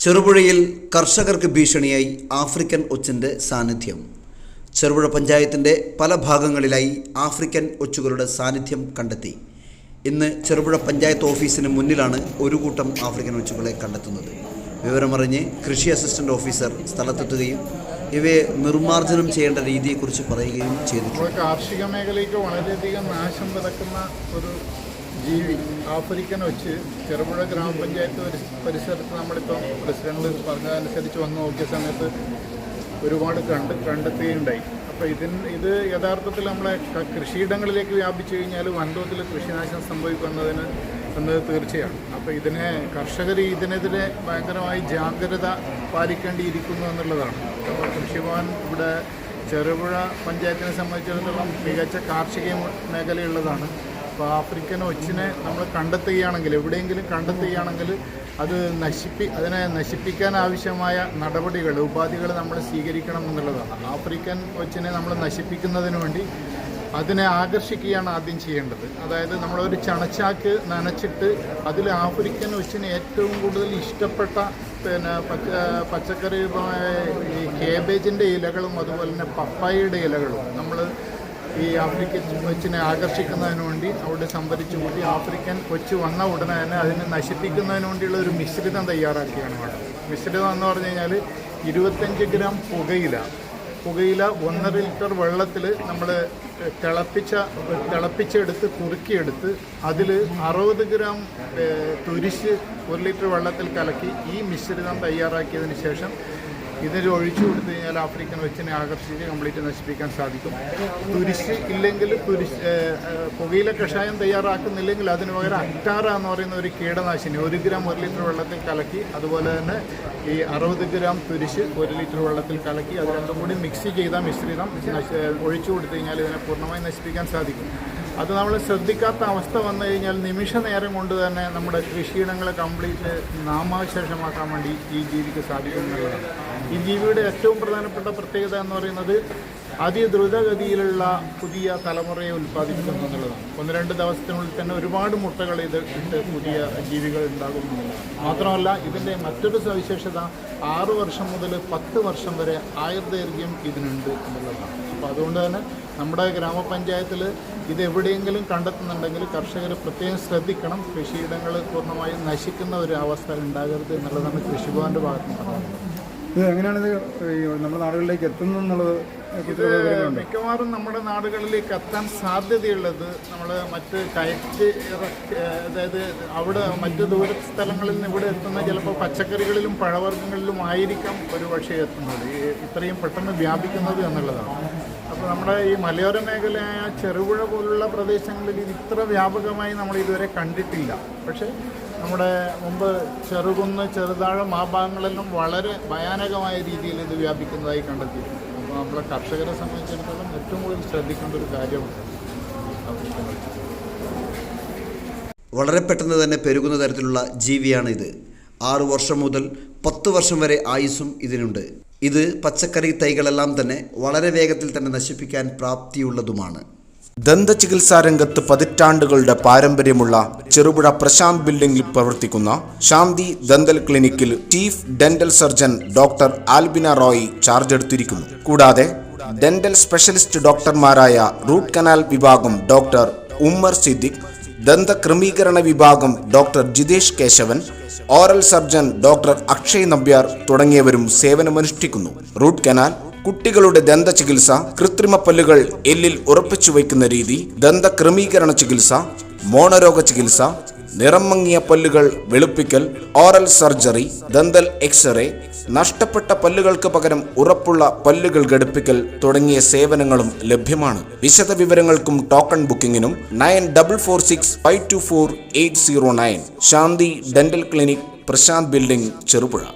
ചെറുപുഴയിൽ കർഷകർക്ക് ഭീഷണിയായി ആഫ്രിക്കൻ ഒച്ചിൻ്റെ സാന്നിധ്യം. ചെറുപുഴ പഞ്ചായത്തിൻ്റെ പല ഭാഗങ്ങളിലായി ആഫ്രിക്കൻ ഒച്ചുകളുടെ സാന്നിധ്യം കണ്ടെത്തി. ഇന്ന് ചെറുപുഴ പഞ്ചായത്ത് ഓഫീസിന് മുന്നിലാണ് ഒരു കൂട്ടം ആഫ്രിക്കൻ ഒച്ചുകളെ കണ്ടെത്തുന്നത്. വിവരമറിഞ്ഞ് കൃഷി അസിസ്റ്റന്റ് ഓഫീസർ സ്ഥലത്തെത്തുകയും ഇവയെ നിർമ്മാർജ്ജനം ചെയ്യേണ്ട രീതിയെക്കുറിച്ച് പറയുകയും ചെയ്തു. കാർഷിക മേഖലയ്ക്ക് വളരെയധികം നാശം വിതക്കുന്ന ഒരു ജീവി ആഫ്രിക്കൻ ഒച്ച് ചെറുപുഴ ഗ്രാമപഞ്ചായത്ത് പരിസരത്ത് നമ്മളിപ്പം പ്രസിഡന്റ് പറഞ്ഞതനുസരിച്ച് വന്ന് നോക്കിയ സമയത്ത് ഒരുപാട് കണ്ടെത്തുകയുണ്ടായി. അപ്പോൾ ഇത് യഥാർത്ഥത്തിൽ നമ്മളെ കൃഷിയിടങ്ങളിലേക്ക് വ്യാപിച്ചു കഴിഞ്ഞാൽ വൻതോതിൽ കൃഷിനാശം സംഭവിക്കുന്നതിന് എന്നത് തീർച്ചയാണ്. അപ്പോൾ കർഷകർ ഇതിനെതിരെ ഭയങ്കരമായി ജാഗ്രത പാലിക്കേണ്ടിയിരിക്കുന്നു എന്നുള്ളതാണ്. അപ്പോൾ കൃഷിഭവൻ ഇവിടെ ചെറുപുഴ പഞ്ചായത്തിനെ സംബന്ധിച്ചിടത്തോളം മികച്ച കാർഷിക മേഖലയുള്ളതാണ്. അപ്പോൾ ആഫ്രിക്കൻ ഒച്ചിനെ നമ്മൾ കണ്ടെത്തുകയാണെങ്കിൽ, എവിടെയെങ്കിലും കണ്ടെത്തുകയാണെങ്കിൽ അതിനെ നശിപ്പിക്കാൻ ആവശ്യമായ നടപടികൾ, ഉപാധികൾ നമ്മൾ സ്വീകരിക്കണം എന്നുള്ളതാണ്. ആഫ്രിക്കൻ ഒച്ചിനെ നമ്മൾ നശിപ്പിക്കുന്നതിന് വേണ്ടി അതിനെ ആകർഷിക്കുകയാണ് ആദ്യം ചെയ്യേണ്ടത്. അതായത് നമ്മളൊരു ചണച്ചാക്ക് നനച്ചിട്ട് അതിൽ ആഫ്രിക്കൻ ഒച്ചിന് ഏറ്റവും കൂടുതൽ ഇഷ്ടപ്പെട്ട പച്ചക്കറി ഈ കേബേജിൻ്റെ ഇലകളും അതുപോലെ തന്നെ പപ്പായയുടെ ഇലകളും നമ്മൾ ഈ ആഫ്രിക്കൻ ഒച്ചിനെ ആകർഷിക്കുന്നതിന് വേണ്ടി അവിടെ സംഭരിച്ചു കൂട്ടി ആഫ്രിക്കൻ ഒച്ച് വന്ന ഉടനെ തന്നെ അതിനെ നശിപ്പിക്കുന്നതിന് വേണ്ടിയുള്ള ഒരു മിശ്രിതം തയ്യാറാക്കുകയാണ് വേണ്ടത്. മിശ്രിതം എന്ന് പറഞ്ഞു കഴിഞ്ഞാൽ 25 ഗ്രാം പുകയില 1.5 ലിറ്റർ വെള്ളത്തിൽ നമ്മൾ തിളപ്പിച്ചെടുത്ത് കുറുക്കിയെടുത്ത് അതിൽ 60 ഗ്രാം തുരിശ് 1 ലിറ്റർ വെള്ളത്തിൽ കലക്കി ഈ മിശ്രിതം തയ്യാറാക്കിയതിന് ശേഷം ഇതിൽ ഒഴിച്ചു കൊടുത്തു കഴിഞ്ഞാൽ ആഫ്രിക്കൻ ഒച്ചിനെ ആകർഷിച്ച് കംപ്ലീറ്റ് നശിപ്പിക്കാൻ സാധിക്കും. തുരിശ് ഇല്ലെങ്കിൽ പുകയില കഷായം തയ്യാറാക്കുന്നില്ലെങ്കിൽ അതിന് പകരം അക്ടാറ എന്ന് പറയുന്ന ഒരു കീടനാശിനി 1 ഗ്രാം 1 ലിറ്റർ വെള്ളത്തിൽ കലക്കി, അതുപോലെ തന്നെ ഈ 60 ഗ്രാം തുരിശ് 1 ലിറ്റർ വെള്ളത്തിൽ കലക്കി അത് രണ്ടും കൂടി മിക്സ് ചെയ്ത മിശ്രിതം ഒഴിച്ചു കൊടുത്തു കഴിഞ്ഞാൽ ഇതിനെ പൂർണ്ണമായി നശിപ്പിക്കാൻ സാധിക്കും. അത് നമ്മൾ ശ്രദ്ധിക്കാത്ത അവസ്ഥ വന്നു കഴിഞ്ഞാൽ നിമിഷ നേരം കൊണ്ട് തന്നെ നമ്മുടെ കൃഷിയിടങ്ങളെ കംപ്ലീറ്റ് നാമാവശേഷമാക്കാൻ വേണ്ടി ഈ ജീവിക്ക് സാധിക്കുന്നുള്ളതാണ്. ഈ ജീവിയുടെ ഏറ്റവും പ്രധാനപ്പെട്ട പ്രത്യേകത എന്ന് പറയുന്നത് അതിദ്രുതഗതിയിലുള്ള പുതിയ തലമുറയെ ഉൽപ്പാദിപ്പിക്കുന്നു എന്നുള്ളതാണ്. 1-2 ദിവസത്തിനുള്ളിൽ തന്നെ ഒരുപാട് മുട്ടകൾ ഇട്ട് പുതിയ ജീവികൾ ഉണ്ടാകുന്നുള്ളതാണ്. മാത്രമല്ല ഇതിൻ്റെ മറ്റൊരു സവിശേഷത 6 വർഷം മുതൽ 10 വർഷം വരെ ആയുർദൈർഘ്യം ഇതിനുണ്ട് എന്നുള്ളതാണ്. അപ്പോൾ അതുകൊണ്ട് തന്നെ നമ്മുടെ ഗ്രാമപഞ്ചായത്തിൽ ഇത് എവിടെയെങ്കിലും കണ്ടെത്തുന്നുണ്ടെങ്കിൽ കർഷകർ പ്രത്യേകം ശ്രദ്ധിക്കണം. കൃഷിയിടങ്ങൾ പൂർണ്ണമായും നശിക്കുന്ന ഒരു അവസ്ഥ ഉണ്ടാകരുത് എന്നുള്ളതാണ് കൃഷിഭവൻ്റെ ഭാഗത്ത് നിന്ന് പറയുന്നത്. ഇത് എങ്ങനെയാണിത് നമ്മുടെ നാടുകളിലേക്ക് എത്തുന്നത് എന്നുള്ളത്? മിക്കവാറും നമ്മുടെ നാടുകളിലേക്ക് എത്താൻ സാധ്യതയുള്ളത് നമ്മൾ മറ്റ് അതായത് അവിടെ മറ്റ് ദൂര സ്ഥലങ്ങളിൽ നിന്ന് ഇവിടെ എത്തുന്ന ചിലപ്പോൾ പച്ചക്കറികളിലും പഴവർഗ്ഗങ്ങളിലും ആയിരിക്കാം ഒരു പക്ഷേ എത്തുന്നത്, ഇത്രയും പെട്ടെന്ന് വ്യാപിക്കുന്നത് എന്നുള്ളതാണ്. അപ്പോൾ നമ്മുടെ ഈ മലയോര മേഖലയായ ചെറുപുഴ പോലുള്ള പ്രദേശങ്ങളിൽ ഇത് ഇത്ര വ്യാപകമായി നമ്മൾ ഇതുവരെ കണ്ടിട്ടില്ല. പക്ഷേ നമ്മുടെ മുമ്പ് ചെറുകുന്ന്, ചെറുതാഴം ആ ഭാഗങ്ങളെല്ലാം വളരെ ഭയാനകമായ രീതിയിൽ ഇത് വ്യാപിക്കുന്നതായി കണ്ടെത്തിയിട്ടുണ്ട്. അപ്പോൾ നമ്മളെ കർഷകരെ സംബന്ധിച്ചിടത്തോളം ഏറ്റവും കൂടുതൽ ശ്രദ്ധിക്കേണ്ട ഒരു കാര്യമുണ്ട്. വളരെ പെട്ടെന്ന് തന്നെ പെരുകുന്ന തരത്തിലുള്ള ജീവിയാണ് ഇത്. 6 വർഷം മുതൽ 10 വർഷം വരെ ആയുസ്സും ഇതിനുണ്ട്. ഇത് പച്ചക്കറി തൈകളെല്ലാം തന്നെ വളരെ വേഗത്തിൽ തന്നെ നശിപ്പിക്കാൻ പ്രാപ്തിയുള്ളതുമാണ്. ദന്തചികിത്സാ രംഗത്ത് പതിറ്റാണ്ടുകളുടെ പാരമ്പര്യമുള്ള ചെറുപുഴ പ്രശാന്ത് ബിൽഡിംഗിൽ പ്രവർത്തിക്കുന്ന ശാന്തി ദന്തൽ ക്ലിനിക്കിൽ chief dental surgeon doctor Albina Roy charge എടുത്തിരിക്കുന്നു. കൂടാതെ ഡെന്റൽ സ്പെഷ്യലിസ്റ്റ് ഡോക്ടർമാരായ റൂട്ട് കനാൽ വിഭാഗം ഡോക്ടർ ഉമ്മർ സിദ്ദിഖ്, ദന്തക്രമീകരണ വിഭാഗം doctor Jithesh Keshavan, oral surgeon doctor Akshay Nambiar തുടങ്ങിയവരും സേവനമനുഷ്ഠിക്കുന്നു. റൂട്ട് കനാൽ, കുട്ടികളുടെ ദന്ത ചികിത്സ, കൃത്രിമ പല്ലുകൾ എല്ലിൽ ഉറപ്പിച്ചു വയ്ക്കുന്ന രീതി, ദന്തക്രമീകരണ ചികിത്സ, മോണരോഗ ചികിത്സ, നിറം മങ്ങിയ പല്ലുകൾ വെളുപ്പിക്കൽ, ഓറൽ സർജറി, ദന്തൽ എക്സ്റേ, നഷ്ടപ്പെട്ട പല്ലുകൾക്ക് പകരം ഉറപ്പുള്ള പല്ലുകൾ ഘടിപ്പിക്കൽ തുടങ്ങിയ സേവനങ്ങളും ലഭ്യമാണ്. വിശദ വിവരങ്ങൾക്കും ടോക്കൺ ബുക്കിംഗിനും 9446524809. Shanti dental clinic, Prashanth building, Cherupuzha.